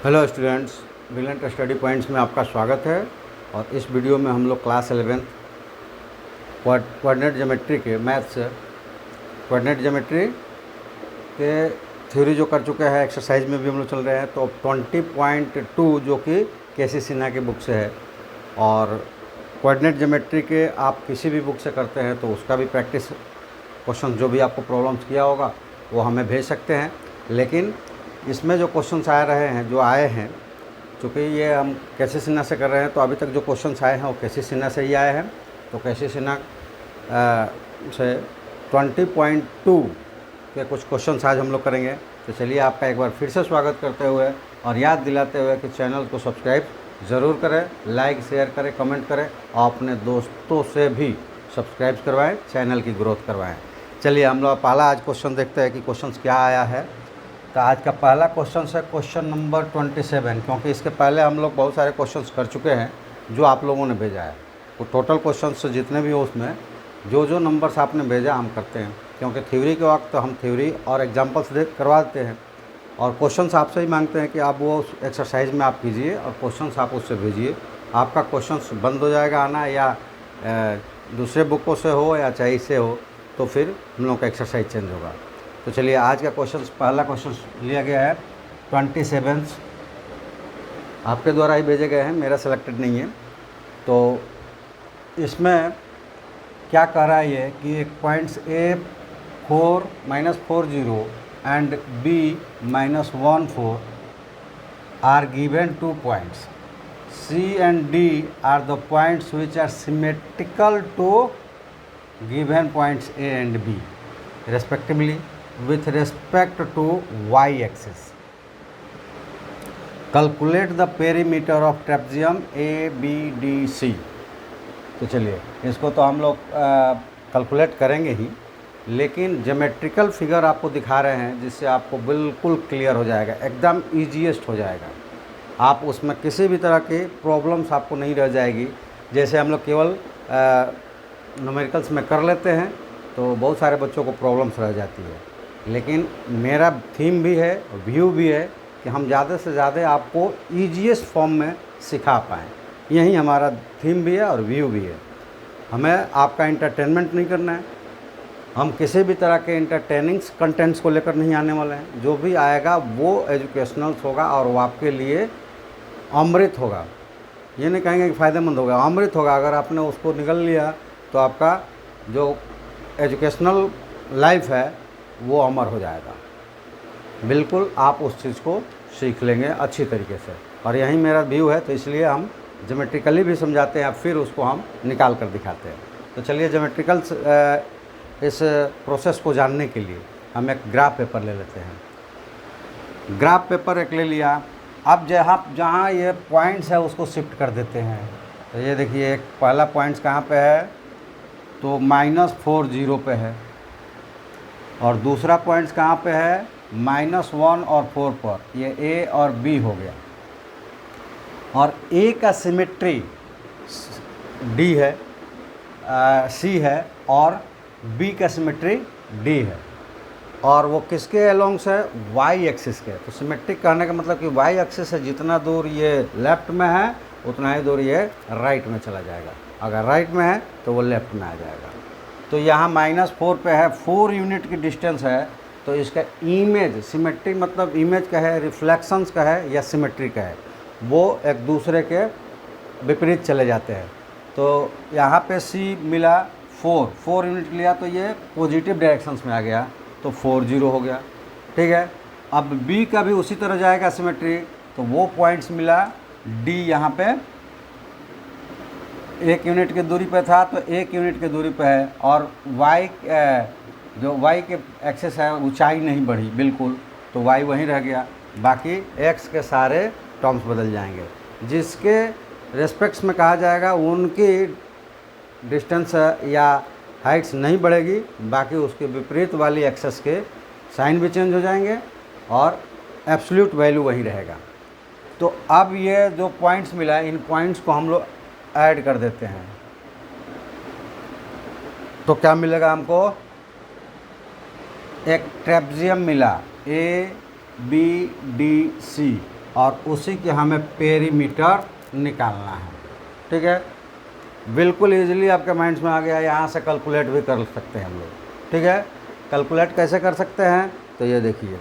Hello students, brilliant study points में आपका स्वागत है। और इस वीडियो में हम लोग क्लास 11 कोऑर्डिनेट ज्योमेट्री के मैथ्स कोऑर्डिनेट ज्योमेट्री के थ्योरी जो कर चुके हैं, एक्सरसाइज में भी हम लोग चल रहे हैं। तो 20.2 जो कि केसी सिन्हा की बुक से है, और कोऑर्डिनेट ज्योमेट्री के आप किसी भी बुक से करते हैं तो उसका भी प्रैक्टिस क्वेश्चन जो भी आपको प्रॉब्लम्स किया होगा वो हमें भेज सकते हैं। लेकिन इसमें जो क्वेश्चंस आ रहे हैं, जो आए हैं, चूँकि ये हम केसी सिन्हा से कर रहे हैं तो अभी तक जो क्वेश्चंस आए हैं वो केसी सिन्हा से ही आए हैं। तो केसी सिन्हा से 20.2 के कुछ क्वेश्चंस आज हम लोग करेंगे। तो चलिए आपका एक बार फिर से स्वागत करते हुए और याद दिलाते हुए कि चैनल को सब्सक्राइब ज़रूर करें, लाइक शेयर करें, कमेंट करें और अपने दोस्तों से भी सब्सक्राइब करवाएं, चैनल की ग्रोथ करवाएं। चलिए हम लोग पहला आज क्वेश्चन देखते हैं कि क्वेश्चंस क्या आया है। तो आज का पहला क्वेश्चन है क्वेश्चन नंबर 27, क्योंकि इसके पहले हम लोग बहुत सारे क्वेश्चंस कर चुके हैं जो आप लोगों ने भेजा है। तो टोटल क्वेश्चंस जितने भी हो उसमें जो जो नंबर्स आपने भेजा हम करते हैं, क्योंकि थ्योरी के वक्त तो हम थ्योरी और एग्जांपल्स करवा देते हैं और क्वेश्चंस आपसे ही मांगते हैं कि आप वो एक्सरसाइज में आप कीजिए और क्वेश्चंस आप उससे भेजिए। आपका क्वेश्चंस बंद हो जाएगा आना, या दूसरे बुकों से हो या चाहे इससे हो, तो फिर हम लोग का एक्सरसाइज चेंज होगा। तो चलिए आज का क्वेश्चन, पहला क्वेश्चन लिया गया है 27 आपके द्वारा ही भेजे गए हैं, मेरा सेलेक्टेड नहीं है। तो इसमें क्या कह रहा है ये कि एक points A4-40 and B-14 are given 2 points C and D are the points which are symmetrical to given points A and B respectively with respect to y-axis. Calculate the perimeter of trapezium ABDC. तो चलिए इसको तो हम लोग calculate करेंगे ही, लेकिन geometrical figure आपको दिखा रहे हैं जिससे आपको बिल्कुल क्लियर हो जाएगा, एकदम ईजीएस्ट हो जाएगा। आप उसमें किसी भी तरह की प्रॉब्लम्स आपको नहीं रह जाएगी। जैसे हम लोग केवल न्यूमेरिकल्स में कर लेते हैं तो बहुत सारे बच्चों को प्रॉब्लम्स रह जाती है, लेकिन मेरा थीम भी है, व्यू भी है कि हम ज़्यादा से ज़्यादा आपको ईजीएस्ट फॉर्म में सिखा पाएँ। यही हमारा थीम भी है और व्यू भी है। हमें आपका इंटरटेनमेंट नहीं करना है, हम किसी भी तरह के इंटरटेनिंग्स कंटेंट्स को लेकर नहीं आने वाले हैं। जो भी आएगा वो एजुकेशनल्स होगा और वो आपके लिए अमृत होगा। ये नहीं कहेंगे कि फ़ायदेमंद होगा, अमृत होगा। अगर आपने उसको निगल लिया तो आपका जो एजुकेशनल लाइफ है वो अमर हो जाएगा। बिल्कुल आप उस चीज़ को सीख लेंगे अच्छी तरीके से, और यही मेरा व्यू है। तो इसलिए हम ज्योमेट्रिकली भी समझाते हैं, फिर उसको हम निकाल कर दिखाते हैं। तो चलिए ज्योमेट्रिकल इस प्रोसेस को जानने के लिए हम एक ग्राफ पेपर ले लेते हैं। ग्राफ पेपर एक ले लिया। अब जहाँ ये पॉइंट्स है उसको शिफ्ट कर देते हैं। तो ये देखिए एक पहला पॉइंट्स कहाँ पे है, तो -40 पे है, और दूसरा पॉइंट्स कहाँ पे है, -1 और 4 पर। ये A और B हो गया। और A का सिमेट्री D है, C है, और B का सिमेट्री D है, और वो किसके अलोंग्स है, Y एक्सिस के। तो सिमेट्रिक कहने का मतलब कि Y एक्सिस से जितना दूर ये लेफ़्ट में है उतना ही दूर ये राइट में चला जाएगा। अगर राइट में है तो वो लेफ़्ट में आ जाएगा। तो यहाँ -4 पे है, 4 यूनिट की डिस्टेंस है। तो इसका इमेज, सिमेट्री मतलब इमेज का है, रिफ्लेक्शंस का है या सिमेट्री का है, वो एक दूसरे के विपरीत चले जाते हैं। तो यहाँ पे C मिला 4 यूनिट लिया तो ये पॉजिटिव डायरेक्शंस में आ गया, तो 40 हो गया। ठीक है। अब B का भी उसी तरह जाएगा सिमेट्री, तो वो पॉइंट्स मिला D यहाँ पे 1 यूनिट की दूरी पे था तो 1 यूनिट की दूरी पे है, और Y जो Y के एक्सेस है ऊंचाई नहीं बढ़ी बिल्कुल, तो Y वहीं रह गया। बाकी X के सारे टर्म्स बदल जाएंगे। जिसके रेस्पेक्ट्स में कहा जाएगा उनकी डिस्टेंस या हाइट्स नहीं बढ़ेगी, बाकी उसके विपरीत वाली एक्सेस के साइन भी चेंज हो जाएंगे और एब्सोल्यूट वैल्यू वहीं रहेगा। तो अब ये जो पॉइंट्स मिला है, इन पॉइंट्स को हम लोग ऐड कर देते हैं। तो क्या मिलेगा हमको, एक ट्रेपेजियम मिला A B D C, और उसी के हमें पेरीमीटर निकालना है। ठीक है, बिल्कुल इजीली आपके माइंड्स में आ गया, यहाँ से कैलकुलेट भी कर सकते हैं हम लोग। ठीक है, कैलकुलेट कैसे कर सकते हैं, तो ये देखिए,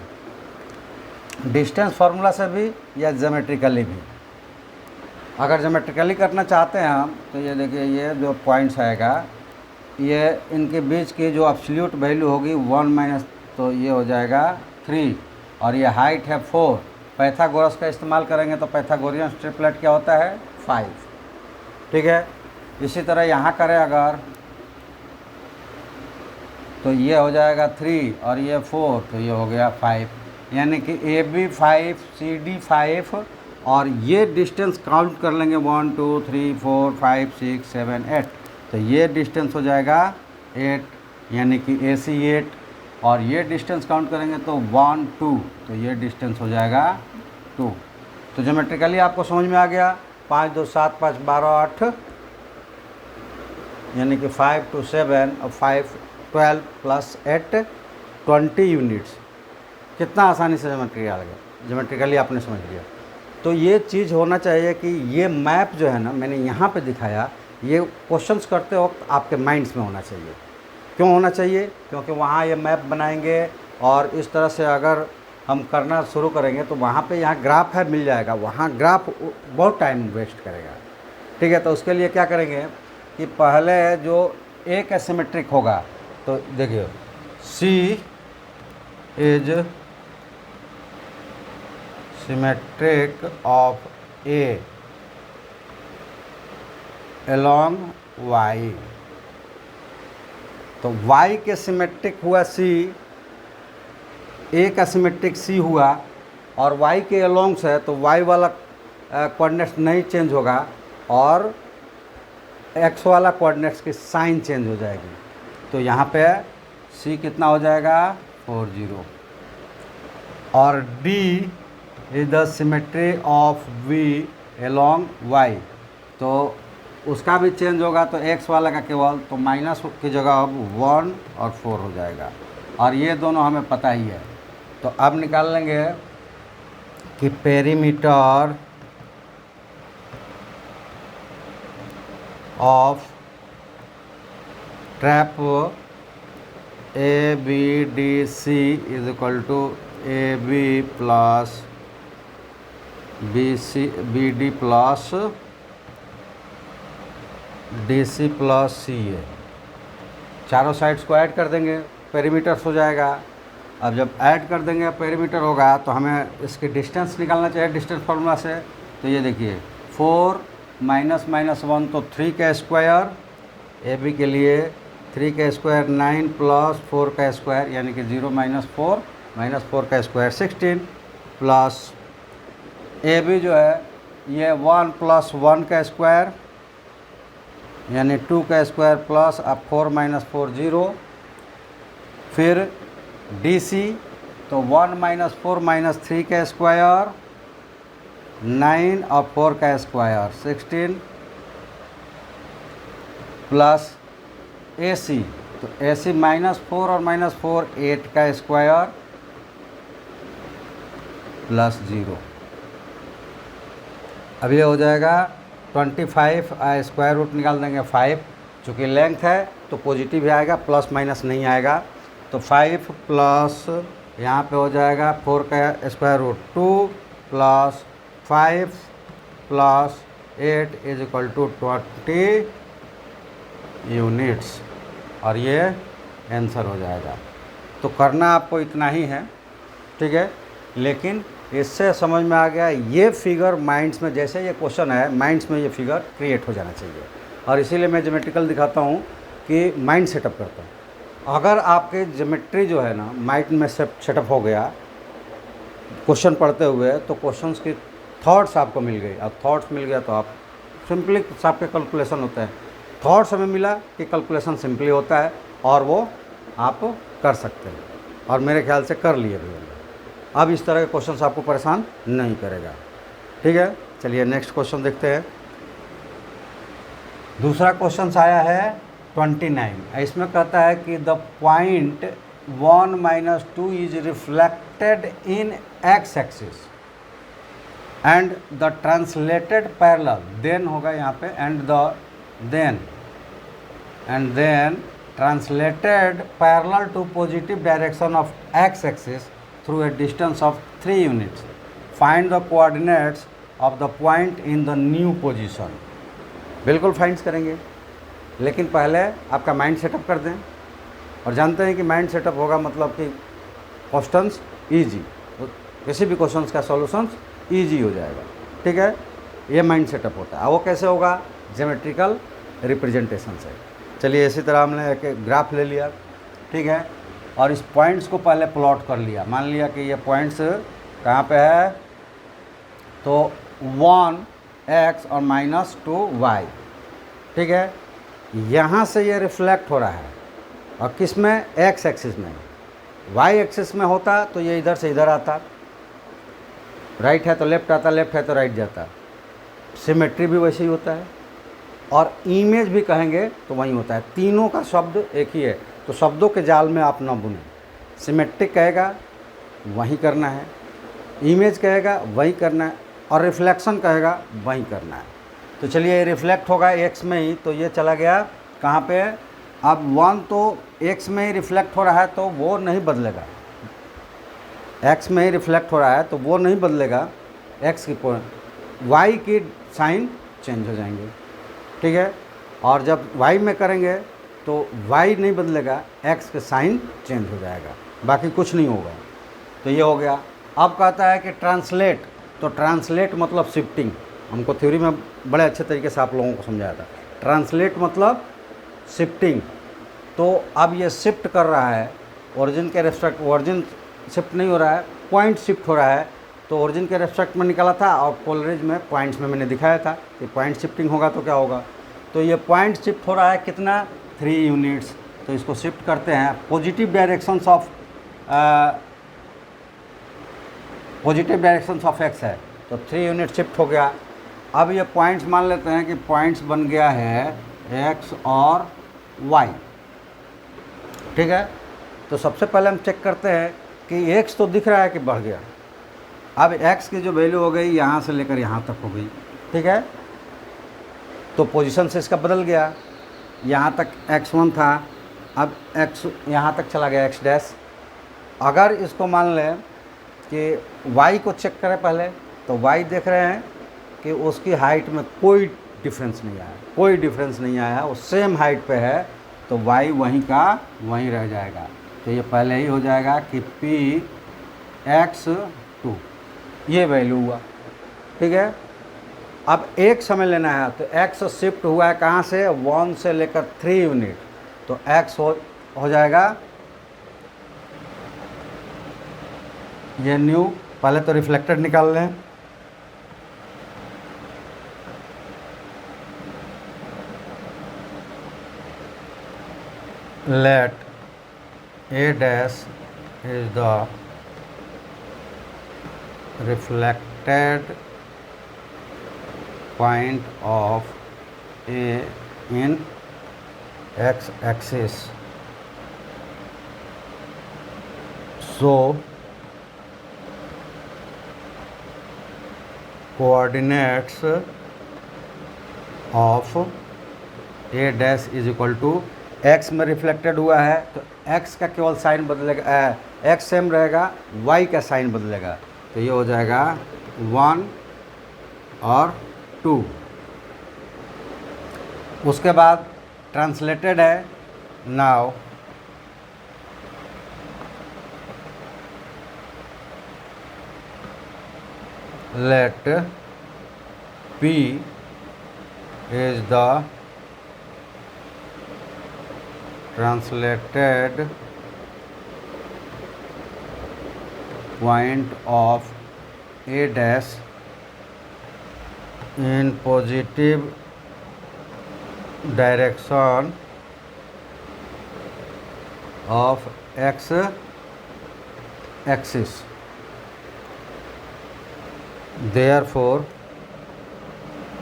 डिस्टेंस फार्मूला से भी या ज्योमेट्रिकली भी। अगर ज्योमेट्रिकली करना चाहते हैं हम, तो ये देखिए, ये जो पॉइंट्स आएगा, ये इनके बीच की जो एब्सोल्यूट वैल्यू होगी 1 माइनस, तो ये हो जाएगा 3, और ये हाइट है 4। पाइथागोरस का इस्तेमाल करेंगे तो पाइथागोरियन ट्रिपलेट क्या होता है, 5। ठीक है, इसी तरह यहाँ करें अगर, तो ये हो जाएगा 3 और ये 4, तो ये हो गया 5। यानी कि AB 5, CD 5, और ये डिस्टेंस काउंट कर लेंगे 1 2 3 4 5 6 7 8, तो ये डिस्टेंस हो जाएगा 8, यानी कि AC 8। और ये डिस्टेंस काउंट करेंगे तो 1 2, तो ये डिस्टेंस हो जाएगा 2। तो ज्योमेट्रिकली आपको समझ में आ गया। 5 2 7 5 12 8, यानी कि 5 2 7 और 5 12 प्लस 8 20 यूनिट्स। कितना आसानी से ज्योमेट्रिकली आपने समझ लिया। तो ये चीज़ होना चाहिए कि ये मैप जो है ना, मैंने यहाँ पे दिखाया, ये क्वेश्चंस करते वक्त आपके माइंड्स में होना चाहिए। क्यों होना चाहिए, क्योंकि वहाँ ये मैप बनाएंगे और इस तरह से अगर हम करना शुरू करेंगे तो वहाँ पे यहाँ ग्राफ है मिल जाएगा, वहाँ ग्राफ बहुत टाइम वेस्ट करेगा। ठीक है, तो उसके लिए क्या करेंगे कि पहले जो एक एसिमेट्रिक होगा, तो देखिए, C is symmetric of A along Y, तो Y के सिमेट्रिक हुआ C, A का सिमेट्रिक C हुआ, और Y के अलोंग्स है तो Y वाला कोऑर्डिनेट्स नहीं चेंज होगा और X वाला कोऑर्डिनेट्स की साइन चेंज हो जाएगी। तो यहाँ पे C कितना हो जाएगा, 4 0, और D is the symmetry of V along Y, तो उसका भी चेंज होगा, तो x वाला का केवल, तो माइनस की जगह अब 1 और 4 हो जाएगा, और ये दोनों हमें पता ही है। तो अब निकाल लेंगे कि perimeter of trap ABDC is equal to AB plus BD plus DC plus CA। चारों साइड्स को ऐड कर देंगे, पेरीमीटर्स हो जाएगा। अब जब ऐड कर देंगे पेरीमीटर होगा, तो हमें इसकी डिस्टेंस निकालना चाहिए डिस्टेंस फार्मूला से। तो ये देखिए, 4 माइनस माइनस 1 तो 3 का स्क्वायर, AB के लिए 3 का स्क्वायर 9 प्लस 4 का स्क्वायर, यानी कि 0 माइनस 4 का स्क्वायर 16, प्लस AB जो है ये 1 प्लस 1 का स्क्वायर, यानी 2 का स्क्वायर, प्लस अब 4 माइनस 4 0, फिर DC तो 1 माइनस 4 माइनस 3 का स्क्वायर 9 और 4 का स्क्वायर 16, प्लस AC तो AC माइनस 4 और माइनस 4 8 का स्क्वायर प्लस 0। अब ये हो जाएगा 25, स्क्वायर रूट निकाल देंगे 5, चूँकि लेंथ है तो पॉजिटिव ही आएगा, प्लस माइनस नहीं आएगा। तो 5 प्लस यहाँ पे हो जाएगा 4 का square root 2 plus 5 plus 8 is equal to 20 units, और ये आंसर हो जाएगा। तो करना आपको इतना ही है, ठीक है। लेकिन इससे समझ में आ गया, ये फिगर माइंड्स में, जैसे ये क्वेश्चन है माइंड्स में ये फिगर क्रिएट हो जाना चाहिए, और इसीलिए मैं ज्योमेट्रिकल दिखाता हूँ कि माइंड सेटअप करता हूँ। अगर आपके ज्योमेट्री जो है ना माइंड में सेटअप हो गया क्वेश्चन पढ़ते हुए, तो क्वेश्चंस की थॉट्स आपको मिल गई। अब थॉट्स मिल गया तो आप सिंपली आपके कैलकुलेशन होता है। थॉट्स हमें मिला कि कैलकुलेशन सिंपली होता है और वो आप कर सकते हैं, और मेरे ख्याल से कर लिए भी। अब इस तरह के क्वेश्चंस आपको परेशान नहीं करेगा, ठीक है। चलिए नेक्स्ट क्वेश्चन देखते हैं। दूसरा क्वेश्चन आया है 29। इसमें कहता है कि the point 1 - 2 is reflected in x axis. And the translated parallel, then होगा यहाँ पे and then translated parallel to positive direction of X axis through a distance of 3 units, find the coordinates of the point in the new position. बिल्कुल find करेंगे, लेकिन पहले आपका mind setup कर दें। और जानते हैं कि माइंड सेटअप होगा मतलब कि क्वेश्चंस ईजी, तो किसी भी क्वेश्चंस का सॉल्यूशंस ईजी हो जाएगा। ठीक है, ये माइंड सेटअप होता है। वो कैसे होगा? ज्योमेट्रिकल रिप्रेजेंटेशन से। चलिए, इसी तरह हमने एक ग्राफ ले लिया, ठीक है, और इस पॉइंट्स को पहले प्लॉट कर लिया। मान लिया कि ये पॉइंट्स कहाँ पे है, तो 1 x और -2 y, ठीक है। यहाँ से ये रिफ्लेक्ट हो रहा है, और किस में? x एक्सिस में। y एक्सिस में होता तो ये इधर से इधर आता, राइट है तो लेफ्ट आता, लेफ्ट है तो राइट जाता। सिमेट्री भी वैसे ही होता है, और इमेज भी कहेंगे तो वही होता है। तीनों का शब्द एक ही है, तो शब्दों के जाल में आप ना बुने। सिमेट्रिक कहेगा वही करना है, इमेज कहेगा वही करना है, और रिफ्लेक्शन कहेगा वही करना है। तो चलिए, रिफ्लेक्ट होगा x में ही, तो ये चला गया कहाँ पे? अब 1 तो x में ही रिफ्लेक्ट हो रहा है, तो वो नहीं बदलेगा। x में ही रिफ्लेक्ट हो रहा है तो वो नहीं बदलेगा, x की पॉइंट y की साइन चेंज हो जाएंगे, ठीक है। और जब y में करेंगे तो y नहीं बदलेगा, x के साइन चेंज हो जाएगा, बाकी कुछ नहीं होगा। तो ये हो गया। अब कहता है कि ट्रांसलेट, तो ट्रांसलेट मतलब शिफ्टिंग। हमको थ्योरी में बड़े अच्छे तरीके से आप लोगों को समझाया था। ट्रांसलेट मतलब शिफ्टिंग। तो अब ये शिफ्ट कर रहा है ओरिजिन के रेस्पेक्ट, ओरिजिन शिफ्ट नहीं हो रहा है, पॉइंट शिफ्ट हो रहा है। तो ओरिजिन के रेस्पेक्ट में निकाला था, और पोलरिज में पॉइंट्स में मैंने दिखाया था कि पॉइंट शिफ्टिंग होगा तो क्या होगा। तो ये पॉइंट शिफ्ट हो रहा है कितना? 3 यूनिट्स। तो इसको शिफ्ट करते हैं पॉजिटिव डायरेक्शंस ऑफ एक्स है, तो 3 यूनिट शिफ्ट हो गया। अब ये पॉइंट्स मान लेते हैं कि पॉइंट्स बन गया है एक्स और वाई, ठीक है। तो सबसे पहले हम चेक करते हैं कि एक्स तो दिख रहा है कि बढ़ गया। अब एक्स की जो वैल्यू हो गई यहाँ से लेकर यहाँ तक हो गई, ठीक है। तो पोजीशन से इसका बदल गया, यहाँ तक x1 था, अब x यहाँ तक चला गया x डैश। अगर इसको मान लें कि y को चेक करें पहले, तो y देख रहे हैं कि उसकी हाइट में कोई डिफरेंस नहीं आया, कोई डिफरेंस नहीं आया, वो सेम हाइट पे है, तो y वहीं का वहीं रह जाएगा। तो ये पहले ही हो जाएगा कि Px2 ये वैल्यू हुआ, ठीक है। अब एक समय लेना है, तो x शिफ्ट हुआ है कहाँ से? 1 से लेकर 3 यूनिट, तो x हो जाएगा ये न्यू। पहले तो रिफ्लेक्टेड निकाल लें, let a dash is the reflected point of A in x-axis. So coordinates of A dash is equal to x में रिफ्लेक्टेड हुआ है, तो x का केवल साइन बदलेगा, x सेम रहेगा, y का साइन बदलेगा। तो ये हो जाएगा 1 और 2। उसके बाद ट्रांसलेटेड है। Now let P is the translated point of A dash in positive direction of x axis. Therefore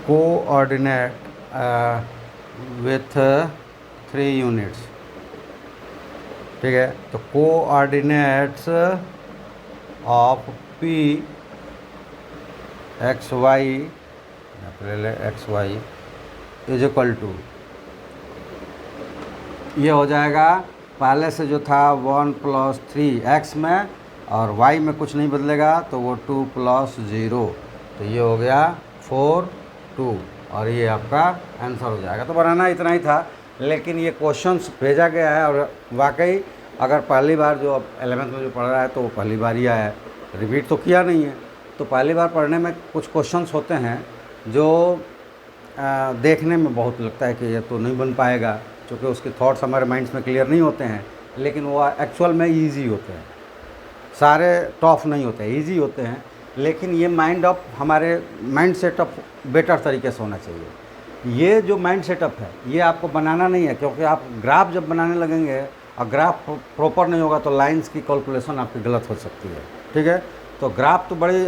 coordinate with 3 units, ठीक है। तो coordinates of P X Y, ले ले X Y is equal to, ये हो जाएगा पहले से जो था 1 + 3x में, और y में कुछ नहीं बदलेगा तो वो 2 + 0, तो ये हो गया 4 2, और ये आपका आंसर हो जाएगा। तो बनाना इतना ही था, लेकिन ये क्वेश्चंस भेजा गया है, और वाकई अगर पहली बार जो 11th में जो पढ़ रहा है तो वो पहली बार ही आया है, रिपीट तो किया नहीं है। तो पहली बार पढ़ने में कुछ क्वेश्चंस होते हैं जो देखने में बहुत लगता है कि ये तो नहीं बन पाएगा, क्योंकि उसके थॉट्स हमारे माइंड्स में क्लियर नहीं होते हैं, लेकिन वो एक्चुअल में ईजी होते हैं। सारे टफ नहीं होते, ईजी होते हैं, लेकिन ये हमारे माइंड सेटअप बेटर तरीके से होना चाहिए। ये जो माइंड सेटअप है ये आपको बनाना नहीं है, क्योंकि आप ग्राफ जब बनाने लगेंगे और ग्राफ प्रॉपर नहीं होगा तो लाइंस की कैलकुलेशन आपकी गलत हो सकती है। ठीक है, तो ग्राफ तो बड़ी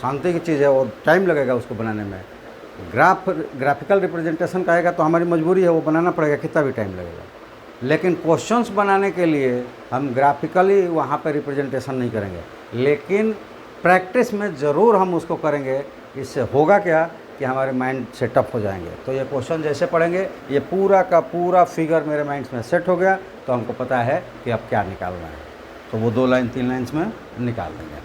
शांति की चीज़ है, वो टाइम लगेगा उसको बनाने में। ग्राफिकल रिप्रेजेंटेशन का आएगा तो हमारी मजबूरी है, वो बनाना पड़ेगा, कितना भी टाइम लगेगा। लेकिन क्वेश्चंस बनाने के लिए हम ग्राफिकली वहाँ पर रिप्रेजेंटेशन नहीं करेंगे, लेकिन प्रैक्टिस में ज़रूर हम उसको करेंगे। इससे होगा क्या कि हमारे माइंड सेटअप हो जाएंगे। तो ये क्वेश्चन जैसे पढ़ेंगे ये पूरा का पूरा फिगर मेरे माइंड में सेट हो गया, तो हमको पता है कि अब क्या निकालना है, तो वो 2 लाइन 3 लाइन्स में निकाल देंगे।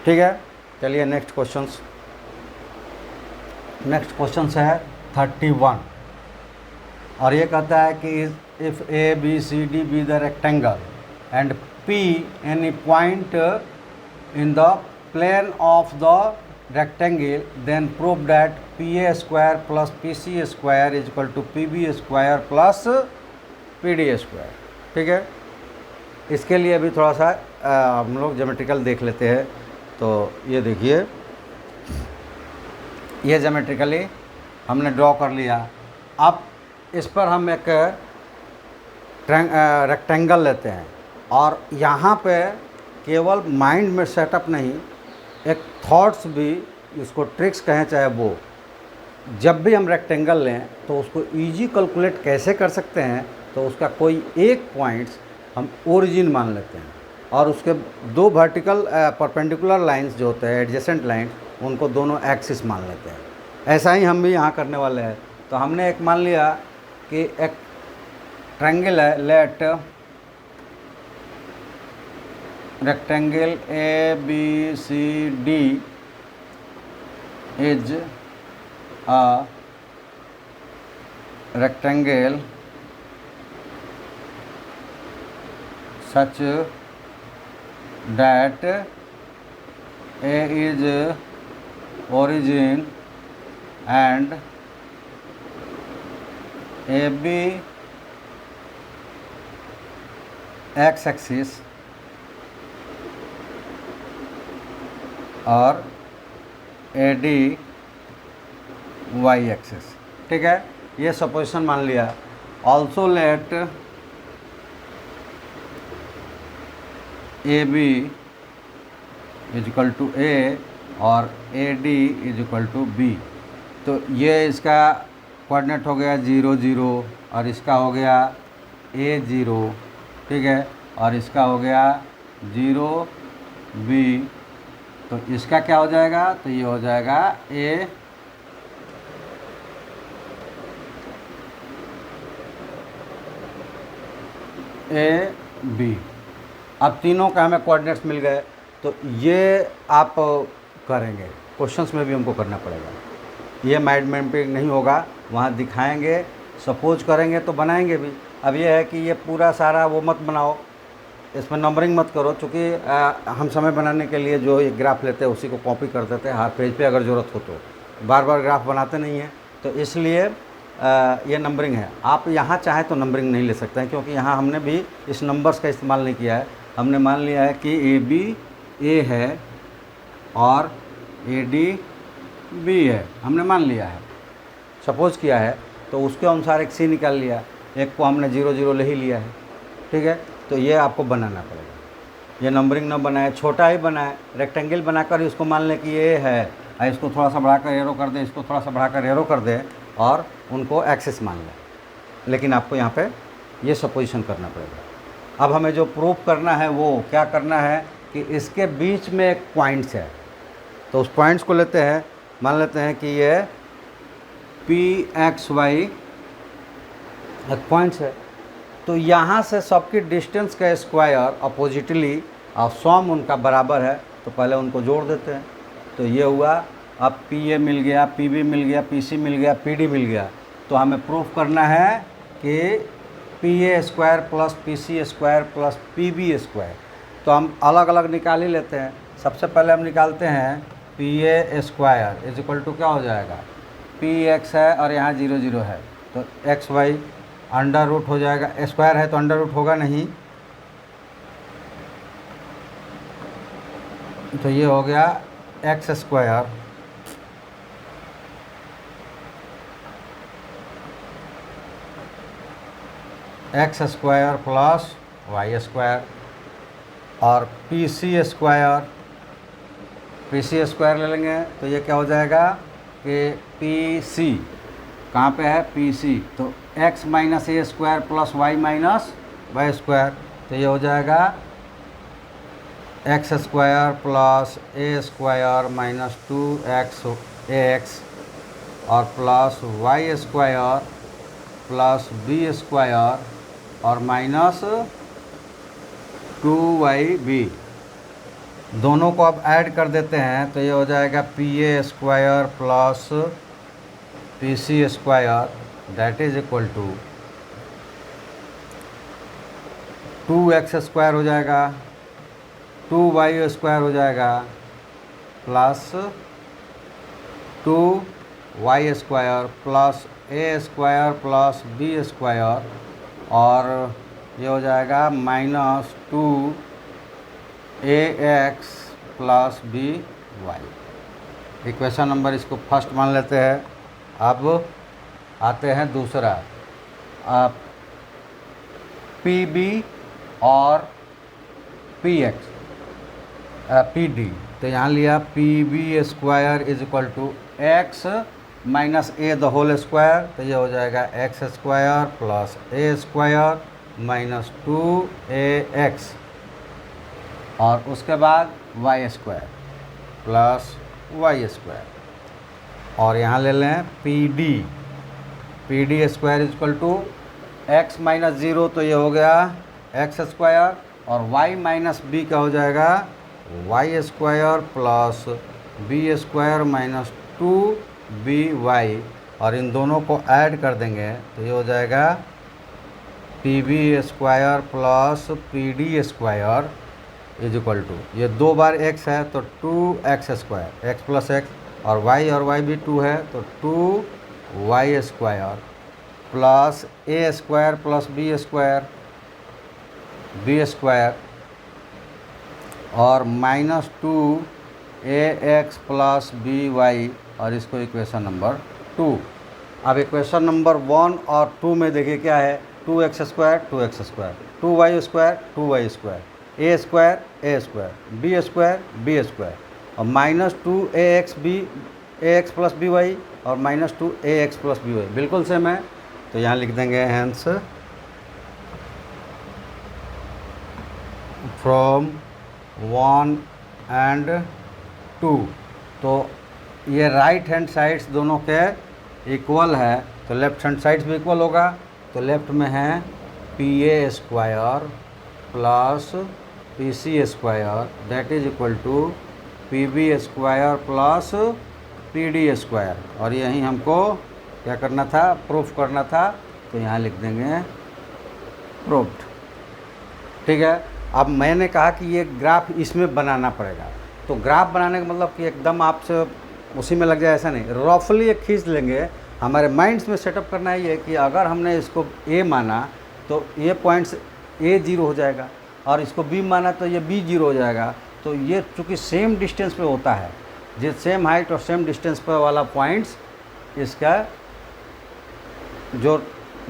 ठीक है, चलिए नेक्स्ट क्वेश्चंस। नेक्स्ट क्वेश्चन है 31, और ये कहता है कि if A B C D be the rectangle and P any point in the plane of the rectangle, then prove that PA² + PC² = PB² + PD²। ठीक है, इसके लिए अभी थोड़ा सा हम लोग ज्योमेट्रिकल देख लेते हैं। तो ये देखिए, ये ज्योमेट्रिकली हमने ड्रॉ कर लिया। अब इस पर हम एक रेक्टेंगल लेते हैं, और यहाँ पे केवल माइंड में सेटअप नहीं, एक थॉट्स भी, इसको ट्रिक्स कहें चाहे वो, जब भी हम रेक्टेंगल लें तो उसको इजी कैलकुलेट कैसे कर सकते हैं। तो उसका कोई एक पॉइंट्स हम ओरिजिन मान लेते हैं, और उसके 2 वर्टिकल परपेंडिकुलर लाइंस जो होते हैं एडजेसेंट लाइंस, उनको दोनों एक्सिस मान लेते हैं। ऐसा ही हम भी यहाँ करने वाले हैं। तो हमने एक मान लिया कि एक ट्रायंगल है, late rectangle ABCD is a rectangle such that A is origin and AB x-axis और AD y एक्सिस। ठीक है, ये सपोजिशन मान लिया। ऑल्सो लेट AB = A और AD = B। तो ये इसका कोऑर्डिनेट हो गया 0 0, और इसका हो गया A0। ठीक है, और इसका हो गया 0 B। तो इसका क्या हो जाएगा, तो ये हो जाएगा A B। अब तीनों का हमें कोऑर्डिनेट्स मिल गए, तो ये आप करेंगे, क्वेश्चंस में भी हमको करना पड़ेगा। ये माइंड मैपिंग नहीं होगा, वहाँ दिखाएंगे, सपोज करेंगे तो बनाएंगे भी। अब ये है कि ये पूरा सारा वो मत बनाओ, इसमें नंबरिंग मत करो, क्योंकि हम समय बनाने के लिए जो एक ग्राफ लेते हैं उसी को कॉपी कर देते हैं हर पेज पे, अगर ज़रूरत हो तो बार बार ग्राफ बनाते नहीं हैं। तो इसलिए ये नंबरिंग है। आप यहाँ चाहें तो नंबरिंग नहीं ले सकते हैं, क्योंकि यहाँ हमने भी इस नंबर्स का इस्तेमाल नहीं किया है। हमने मान लिया है कि AB A है और AD B है, हमने मान लिया है, सपोज किया है, तो उसके अनुसार एक C निकाल लिया, एक को हमने 0 0 ले ही लिया है। ठीक है, तो ये आपको बनाना पड़ेगा। ये नंबरिंग न बनाए, छोटा ही बनाए, रेक्टेंगल बनाकर ही उसको मान लें कि ये है, और इसको थोड़ा सा बढ़ाकर एरो कर दे, इसको थोड़ा सा बढ़ाकर एरो कर दे, और उनको एक्सिस मान लें। लेकिन आपको यहाँ पे ये सपोजिशन करना पड़ेगा। अब हमें जो प्रूफ करना है वो क्या करना है कि इसके बीच में एक पॉइंट्स है, तो उस पॉइंट्स को लेते हैं, मान लेते हैं कि ये पी एक्स वाई एक पॉइंट्स है, तो यहाँ से सबकी डिस्टेंस का स्क्वायर अपोजिटली और सम उनका बराबर है, तो पहले उनको जोड़ देते हैं। तो ये हुआ, अब पी ए मिल गया, पी बी मिल गया, पी सी मिल गया, पी डी मिल गया। तो हमें प्रूफ करना है कि P A square plus P C square plus P B square. तो हम अलग अलग निकाल ही लेते हैं। सबसे पहले हम निकालते हैं P A square is equal to क्या हो जाएगा, पी एक्स है और यहाँ 0 0 है, तो एक्स वाई अंडर रूट हो जाएगा, स्क्वायर है तो अंडर रूट होगा नहीं, तो ये हो गया X square X square plus Y square, और पी सी स्क्वायर ले लेंगे तो ये क्या हो जाएगा कि पी सी कहाँ पे है, पी सी, तो x minus a square plus y minus y square, तो ये हो जाएगा एक्स स्क्वायर प्लस ए स्क्वायर माइनस 2x एक्स और plus Y square plus B square और माइनस 2yb। दोनों को अब ऐड कर देते हैं तो ये हो जाएगा P A square plus P C square that is equal to 2x square हो जाएगा, 2y स्क्वायर हो जाएगा प्लस 2y स्क्वायर प्लस ए स्क्वायर प्लस बी स्क्वायर, और ये हो जाएगा minus 2ax plus B Y. Equation number इसको फर्स्ट मान लेते हैं। अब आते हैं दूसरा, पी बी और पी एक्स पी डी, तो यहाँ लिया P B square is equal to X minus A the whole square, तो ये हो जाएगा एक्स स्क्वायर प्लस ए स्क्वायर माइनस 2ax, और उसके बाद Y square plus Y square, और यहाँ ले लें P D square is equal to X minus 0, तो ये हो गया एक्स स्क्वायर, और वाई माइनस बी का हो जाएगा Y square plus B square minus 2by, और इन दोनों को ऐड कर देंगे तो ये हो जाएगा P B square plus P D square is equal to, ये 2 बार x है तो 2x स्क्वायर, x प्लस एक्स, और y भी 2 है तो 2y स्क्वायर प्लस ए स्क्वायर प्लस बी स्क्वायर और माइनस 2ax प्लस by, और इसको इक्वेशन नंबर 2। अब इक्वेशन नंबर 1 और 2 में देखिए क्या है, 2x square 2y square, a square b square और minus 2ax plus B y और minus 2ax plus B y, बिल्कुल सेम है। तो यहाँ लिख देंगे हैंस फ्रॉम 1 एंड 2, तो ये राइट हैंड साइड्स दोनों के इक्वल है, तो लेफ्ट हैंड साइड्स भी इक्वल होगा। तो लेफ्ट में है P A square plus P C square that is equal to P B square plus P D square, और यहीं हमको क्या करना था, प्रूफ करना था, तो यहाँ लिख देंगे प्रूफ्ड। ठीक है। अब मैंने कहा कि ये ग्राफ इसमें बनाना पड़ेगा, तो ग्राफ बनाने का मतलब कि एकदम आपसे उसी में लग जाए ऐसा नहीं, रफली एक खींच लेंगे। हमारे माइंड्स में सेटअप करना ही है कि अगर हमने इसको ए माना तो ये पॉइंट्स ए 0 हो जाएगा, और इसको बी माना तो ये बी 0 हो जाएगा। तो ये चूँकि सेम डिस्टेंस पे होता है, जो सेम हाइट और सेम डिस्टेंस पर वाला पॉइंट्स, इसका जो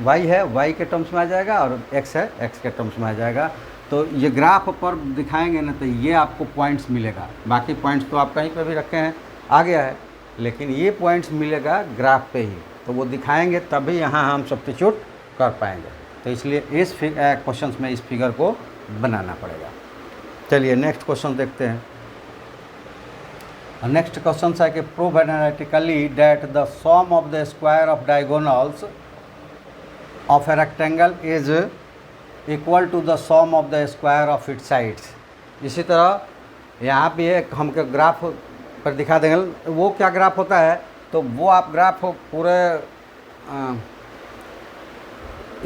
y है y के टर्म्स में आ जाएगा और x है x के टर्म्स में आ जाएगा। तो ये ग्राफ पर दिखाएंगे ना तो ये आपको पॉइंट्स मिलेगा, बाकी पॉइंट्स तो आप कहीं पे भी रखे हैं आ गया है, लेकिन ये पॉइंट्स मिलेगा ग्राफ पे ही, तो वो दिखाएंगे तभी यहाँ हम सब्स्टिट्यूट कर पाएंगे। तो इसलिए इस क्वेश्चन में इस फिगर को बनाना पड़ेगा। चलिए नेक्स्ट क्वेश्चन देखते हैं। नेक्स्ट क्वेश्चन है कि prove analytically that the sum of the square of diagonals of a rectangle is equal to the sum of the square of its sides. इसी तरह यहाँ भी एक हमको ग्राफ पर दिखा देंगे। वो क्या ग्राफ होता है, तो वो आप ग्राफ पूरे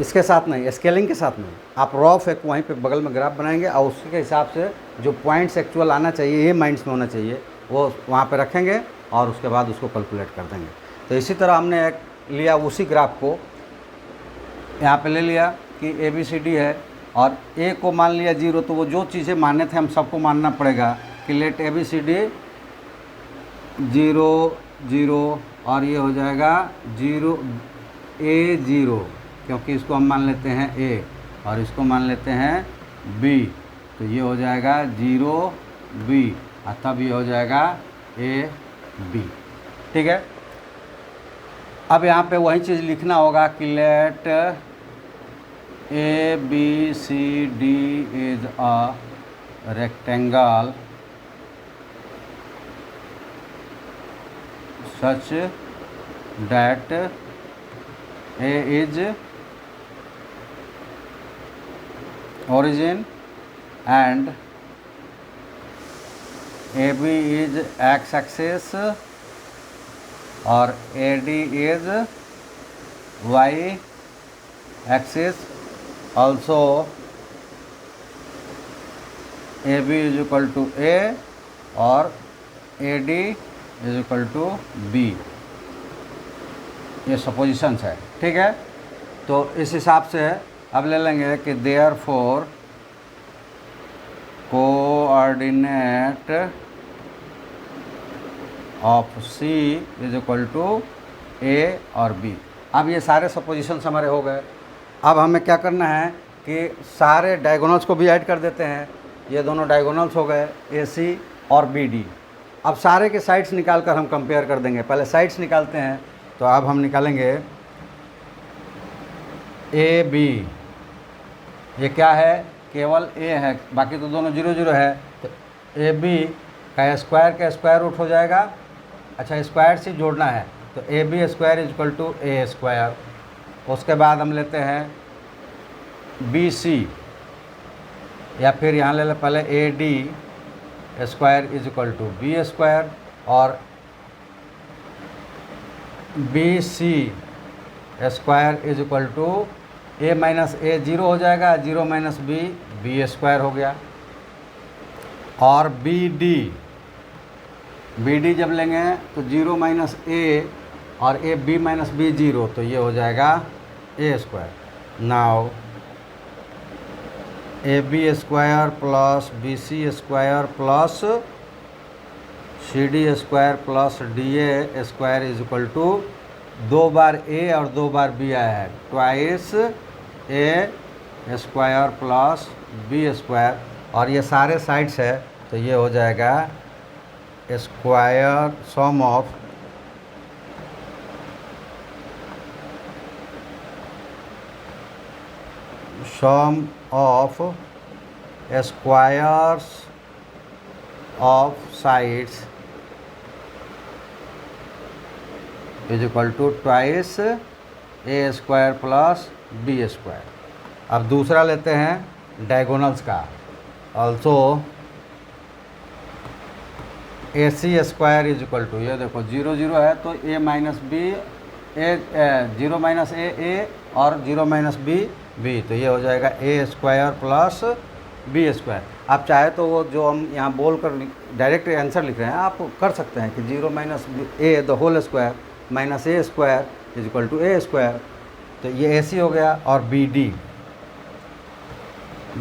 इसके साथ नहीं, स्केलिंग के साथ नहीं, आप रफ एक वहीं पे बगल में ग्राफ बनाएंगे और उसके हिसाब से जो पॉइंट्स एक्चुअल आना चाहिए, ये माइंड्स में होना चाहिए, वो वहाँ पे रखेंगे और उसके बाद उसको कैलकुलेट कर देंगे। तो इसी तरह हमने एक लिया उसी ग्राफ को यहाँ पे ले लिया कि ABCD है और A को मान लिया 0, तो वो जो चीज़ें माने थे हम सबको मानना पड़ेगा कि लेट ABCD 0 0 और ये हो जाएगा 0 A0, क्योंकि इसको हम मान लेते हैं A और इसको मान लेते हैं B, तो ये हो जाएगा 0 B और तब ये हो जाएगा AB। ठीक है, अब यहाँ पे वही चीज़ लिखना होगा कि let ABCD is a rectangle such that A is origin and AB is x-axis और AD is y-axis. Also AB is equal to A और AD is equal to B। ये सपोजिशंस है। ठीक है, तो इस हिसाब से अब ले लेंगे कि therefore coordinate of C is equal to A और B। अब ये सारे सपोजिशंस हमारे हो गए। अब हमें क्या करना है कि सारे डायगोनल्स को भी ऐड कर देते हैं। ये दोनों डायगोनल्स हो गए AC और BD। अब सारे के साइड्स निकाल कर हम कंपेयर कर देंगे। पहले साइड्स निकालते हैं, तो अब हम निकालेंगे AB। ये क्या है, केवल A है, बाकी तो दोनों 0 0 है, तो AB का स्क्वायर रूट हो जाएगा। अच्छा, स्क्वायर से जोड़ना है, तो AB square is equal to A square. उसके बाद हम लेते हैं BC, या फिर यहाँ ले लें पहले AD square is equal to B square और BC square is equal to A minus A 0 हो जाएगा, 0 माइनस B B स्क्वायर हो गया। और BD जब लेंगे तो 0 माइनस A और A B माइनस B 0, तो ये हो जाएगा A square. Now AB square plus BC square plus CD square plus DA square is equal to 2 बार A और 2 बार B आया है, twice A square plus B square. और ये सारे साइड्स है, तो ये हो जाएगा square sum of squares of sides is equal to twice A square plus B square. अब दूसरा लेते हैं डायगोनल्स का। Also AC square is equal to, ये देखो 0 0 है, तो A minus B 0 minus A और 0 माइनस B B, तो ये हो जाएगा A square plus B square. आप चाहे तो वो जो हम यहाँ बोल कर डायरेक्ट आंसर लिख रहे हैं, आप कर सकते हैं कि 0 minus A the whole square minus A square is equal to A square, तो ये AC हो गया। और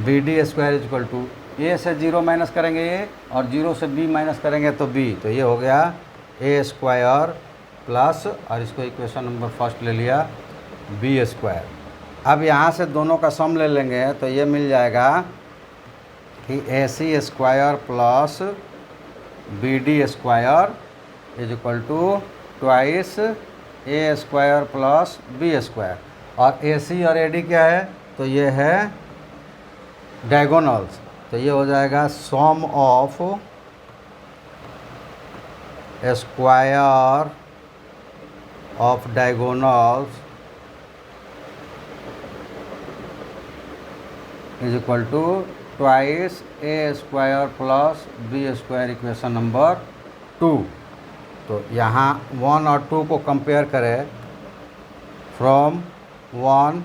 BD square is equal to A से 0 माइनस करेंगे A और 0 से B माइनस करेंगे तो B, तो ये हो गया A स्क्वायर प्लस, और इसको इक्वेशन नंबर फर्स्ट ले लिया B स्क्वायर। अब यहाँ से दोनों का सम ले लेंगे, तो ये मिल जाएगा कि AC square plus BD square is equal to twice A square plus B square. और AC और AD क्या है, तो ये है डायगोनल्स, तो ये हो जाएगा sum of square of diagonals is equal to twice a square plus B square equation number 2। तो यहाँ 1 और 2 को कंपेयर करें, फ्रॉम 1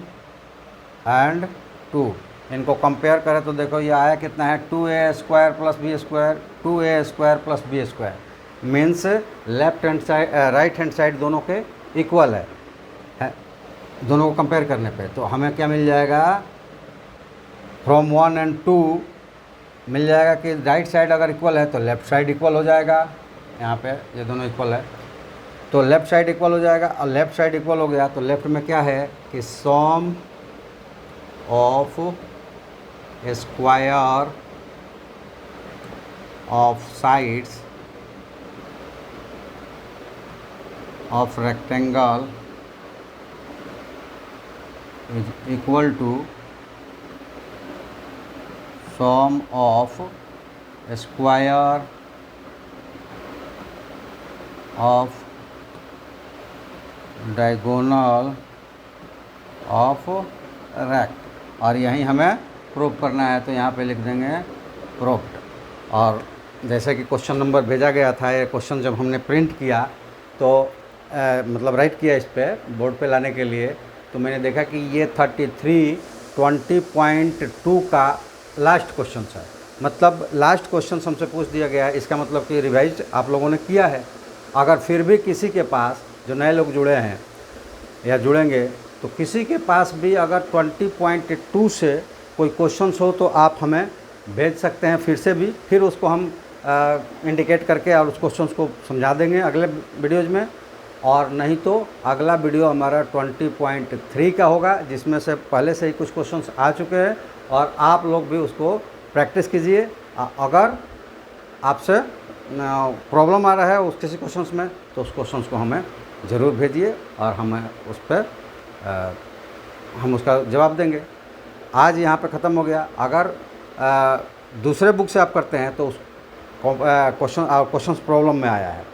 एंड 2 इनको कंपेयर करें तो देखो ये आया कितना है, 2a square plus B square, 2a square plus B square, means left hand side right hand side दोनों के इक्वल है दोनों को कंपेयर करने पे। तो हमें क्या मिल जाएगा, फ्रॉम 1 एंड 2 मिल जाएगा कि राइट साइड अगर इक्वल है तो लेफ़्ट साइड इक्वल हो जाएगा। यहाँ पे ये दोनों इक्वल है तो लेफ़्ट साइड इक्वल हो जाएगा, और लेफ़्ट साइड इक्वल हो गया तो लेफ़्ट में क्या है कि sum of square of sides of rectangle is equal to sum of square of diagonal of rect. और यहीं हमें प्रूव करना है तो यहाँ पे लिख देंगे प्रूव्ड। और जैसे कि क्वेश्चन नंबर भेजा गया था, ये क्वेश्चन जब हमने प्रिंट किया तो मतलब राइट किया इस पे बोर्ड पे लाने के लिए, तो मैंने देखा कि ये 33 20.2 का लास्ट क्वेश्चन है। मतलब लास्ट क्वेश्चन हमसे पूछ दिया गया है, इसका मतलब कि रिवाइज आप लोगों ने किया है। अगर फिर भी किसी के पास, जो नए लोग जुड़े हैं या जुड़ेंगे, तो किसी के पास भी अगर 20.2 से कोई क्वेश्चंस हो तो आप हमें भेज सकते हैं फिर से भी, फिर उसको हम इंडिकेट करके और उस क्वेश्चंस को समझा देंगे अगले वीडियोज़ में। और नहीं तो अगला वीडियो हमारा 20.3 का होगा, जिसमें से पहले से ही कुछ क्वेश्चंस आ चुके हैं और आप लोग भी उसको प्रैक्टिस कीजिए। अगर आपसे प्रॉब्लम आ रहा है उस किसी क्वेश्चंस में तो उस क्वेश्चंस को हमें ज़रूर भेजिए और हमें उस पर हम उसका जवाब देंगे। आज यहाँ पे ख़त्म हो गया। अगर दूसरे बुक से आप करते हैं तो उस क्वेश्चंस प्रॉब्लम में आया है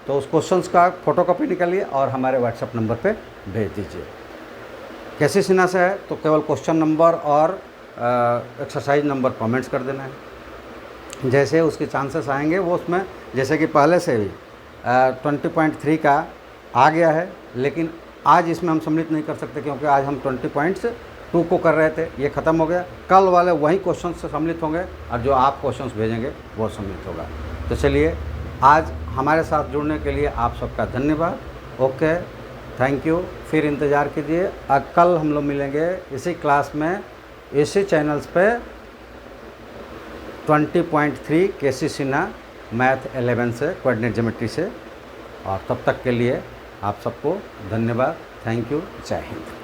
तो उस क्वेश्चंस का फ़ोटोकॉपी निकालिए और हमारे व्हाट्सएप नंबर पे भेज दीजिए। कैसी सिन्हा से है तो केवल क्वेश्चन नंबर और एक्सरसाइज नंबर कमेंट्स कर देना है। जैसे उसके चांसेस आएंगे वो उसमें, जैसे कि पहले से भी 20.3 का आ गया है, लेकिन आज इसमें हम सम्मिलित नहीं कर सकते क्योंकि आज हम 20.2 को कर रहे थे, ये ख़त्म हो गया। कल वाले वही क्वेश्चन से सम्मिलित होंगे और जो आप क्वेश्चंस भेजेंगे वो सम्मिलित होगा। तो चलिए, आज हमारे साथ जुड़ने के लिए आप सबका धन्यवाद। Okay, thank you. फिर इंतज़ार कीजिए, कल हम लोग मिलेंगे इसी क्लास में, इसी चैनल्स पे 20.3 केसी सिन्हा मैथ 11 से, कोऑर्डिनेट ज्योमेट्री से। और तब तक के लिए आप सबको धन्यवाद। Thank you. जय हिंद।